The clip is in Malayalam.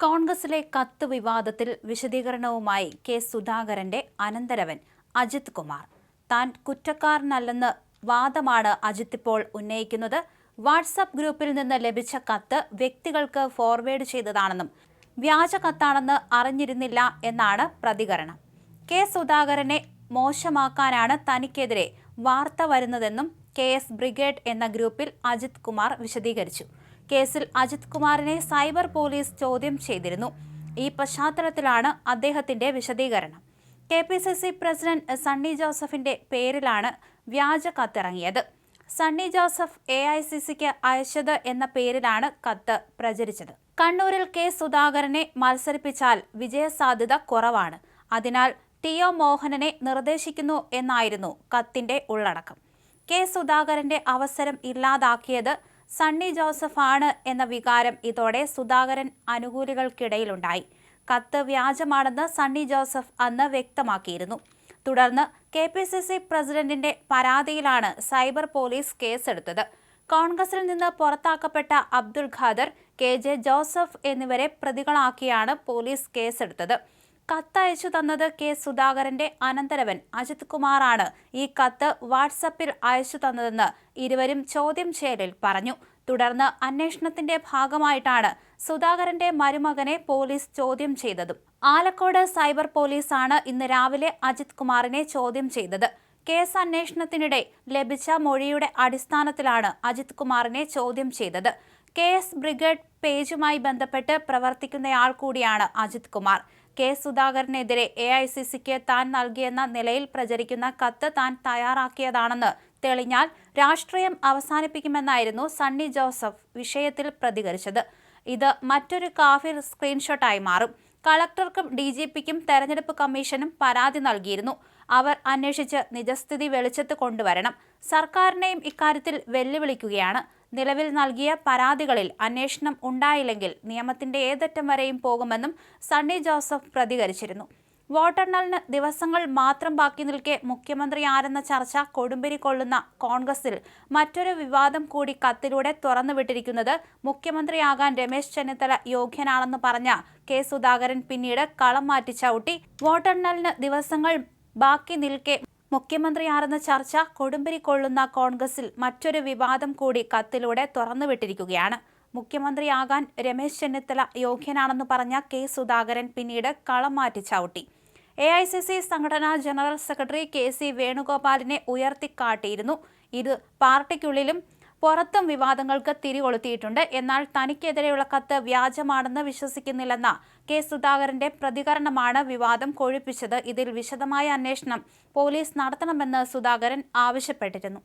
കോൺഗ്രസിലെ കത്ത് വിവാദത്തിൽ വിശദീകരണവുമായി കെ സുധാകരന്റെ അനന്തരവൻ അജിത് കുമാർ. താൻ കുറ്റക്കാരനല്ലെന്ന് വാദമാണ് അജിത് ഇപ്പോൾ ഉന്നയിക്കുന്നത്. വാട്സാപ്പ് ഗ്രൂപ്പിൽ നിന്ന് ലഭിച്ച കത്ത് വ്യക്തികൾക്ക് ഫോർവേഡ് ചെയ്തതാണെന്നും വ്യാജ കത്താണെന്ന് അറിഞ്ഞിരുന്നില്ല എന്നാണ് പ്രതികരണം. കെ സുധാകരനെ മോശമാക്കാനാണ് തനിക്കെതിരെ വാർത്ത വരുന്നതെന്നും KS ബ്രിഗേഡ് എന്ന ഗ്രൂപ്പിൽ അജിത് കുമാർ വിശദീകരിച്ചു. കേസിൽ അജിത് കുമാറിനെ സൈബർ പോലീസ് ചോദ്യം ചെയ്തിരുന്നു. ഈ പശ്ചാത്തലത്തിലാണ് അദ്ദേഹത്തിന്റെ വിശദീകരണം. KPCC പ്രസിഡന്റ് സണ്ണി ജോസഫിന്റെ പേരിലാണ് വ്യാജ കത്തിറങ്ങിയത്. സണ്ണി ജോസഫ് AICCക്ക് അയച്ചത് എന്ന പേരിലാണ് കത്ത് പ്രചരിച്ചത്. കണ്ണൂരിൽ കെ സുധാകരനെ മത്സരിപ്പിച്ചാൽ വിജയസാധ്യത കുറവാണ്. അതിനാൽ TO മോഹനനെ നിർദ്ദേശിക്കുന്നു എന്നായിരുന്നു കത്തിന്റെ ഉള്ളടക്കം. കെ സുധാകരന്റെ അവസരം ഇല്ലാതാക്കിയത് സണ്ണി ജോസഫാണ് എന്ന വികാരം ഇതോടെ സുധാകരൻ അനുകൂലികൾക്കിടയിലുണ്ടായി. കത്ത് വ്യാജമാണെന്ന് സണ്ണി ജോസഫ് അന്ന് വ്യക്തമാക്കിയിരുന്നു. തുടർന്ന് KPCC പ്രസിഡന്റിന്റെ പരാതിയിലാണ് സൈബർ പോലീസ് കേസെടുത്തത്. കോൺഗ്രസിൽ നിന്ന് പുറത്താക്കപ്പെട്ട അബ്ദുൾ ഖാദർ, KJ ജോസഫ് എന്നിവരെ പ്രതികളാക്കിയാണ് പോലീസ് കേസെടുത്തത്. കത്തയച്ചു തന്നത് കെ സുധാകരന്റെ അനന്തരവൻ അജിത് കുമാറാണ്. ഈ കത്ത് വാട്സാപ്പിൽ അയച്ചു തന്നതെന്ന് ഇരുവരും ചോദ്യം ചെയ്യലിൽ പറഞ്ഞു. തുടർന്ന് അന്വേഷണത്തിന്റെ ഭാഗമായിട്ടാണ് സുധാകരന്റെ മരുമകനെ പോലീസ് ചോദ്യം ചെയ്തതും. ആലക്കോട് സൈബർ പോലീസാണ് ഇന്ന് രാവിലെ അജിത് കുമാറിനെ ചോദ്യം ചെയ്തത്. കേസ് അന്വേഷണത്തിനിടെ ലഭിച്ച മൊഴിയുടെ അടിസ്ഥാനത്തിലാണ് അജിത് കുമാറിനെ ചോദ്യം ചെയ്തത്. KS ബ്രിഗേഡ് പേജുമായി ബന്ധപ്പെട്ട് പ്രവർത്തിക്കുന്നയാൾ കൂടിയാണ് അജിത് കുമാർ. കെ സുധാകരനെതിരെ AICCക്ക് താൻ നൽകിയെന്ന നിലയിൽ പ്രചരിക്കുന്ന കത്ത് താൻ തയ്യാറാക്കിയതാണെന്ന് തെളിഞ്ഞാൽ രാഷ്ട്രീയം അവസാനിപ്പിക്കുമെന്നായിരുന്നു സണ്ണി ജോസഫ് വിഷയത്തിൽ പ്രതികരിച്ചത്. ഇത് മറ്റൊരു കാഫിർ സ്ക്രീൻഷോട്ടായി മാറും. കളക്ടർക്കും DGPക്കും തെരഞ്ഞെടുപ്പ് കമ്മീഷനും പരാതി നൽകിയിരുന്നു. അവർ അന്വേഷിച്ച് നിജസ്ഥിതി വെളിച്ചത്ത് കൊണ്ടുവരണം. സർക്കാരിനെയും ഇക്കാര്യത്തിൽ വെല്ലുവിളിക്കുകയാണ്. നിലവിൽ നൽകിയ പരാതികളിൽ അന്വേഷണം ഉണ്ടായില്ലെങ്കിൽ നിയമത്തിന്റെ ഏതറ്റം വരെയും പോകുമെന്നും സണ്ണി ജോസഫ് പ്രതികരിച്ചിരുന്നു. വോട്ടെണ്ണലിന് ദിവസങ്ങൾ മാത്രം ബാക്കി നിൽക്കെ മുഖ്യമന്ത്രി ആരെന്ന ചർച്ച കൊടുമ്പിരി കൊള്ളുന്ന കോൺഗ്രസിൽ മറ്റൊരു വിവാദം കൂടി കത്തിലൂടെ തുറന്നുവിട്ടിരിക്കുന്നത് മുഖ്യമന്ത്രിയാകാൻ രമേശ് ചെന്നിത്തല യോഗ്യനാണെന്ന് പറഞ്ഞ കെ സുധാകരൻ പിന്നീട് കളം മാറ്റി ചവിട്ടി. വോട്ടെണ്ണലിന് ദിവസങ്ങൾ ബാക്കി നിൽക്കെ മുഖ്യമന്ത്രിയാരെന്ന ചർച്ച കൊടുമ്പിരി കൊള്ളുന്ന കോൺഗ്രസിൽ മറ്റൊരു വിവാദം കൂടി കത്തിലൂടെ തുറന്നുവിട്ടിരിക്കുകയാണ്. മുഖ്യമന്ത്രിയാകാൻ രമേശ് ചെന്നിത്തല യോഗ്യനാണെന്ന് പറഞ്ഞ കെ സുധാകരൻ പിന്നീട് കളം മാറ്റി ചവിട്ടി. AICC സംഘടനാ ജനറൽ സെക്രട്ടറി KC വേണുഗോപാലിനെ ഉയർത്തിക്കാട്ടിയിരുന്നു. ഇത് പാർട്ടിക്കുള്ളിലും പുറത്തും വിവാദങ്ങൾക്ക് തിരികൊളുത്തിയിട്ടുണ്ട്. എന്നാൽ തനിക്കെതിരെയുള്ള കത്ത് വ്യാജമാണെന്ന് വിശ്വസിക്കുന്നില്ലെന്ന കെ സുധാകരന്റെ പ്രതികരണമാണ് വിവാദം കൊഴുപ്പിച്ചത്. ഇതിൽ വിശദമായ അന്വേഷണം പോലീസ് നടത്തണമെന്ന് സുധാകരൻ ആവശ്യപ്പെട്ടിരുന്നു.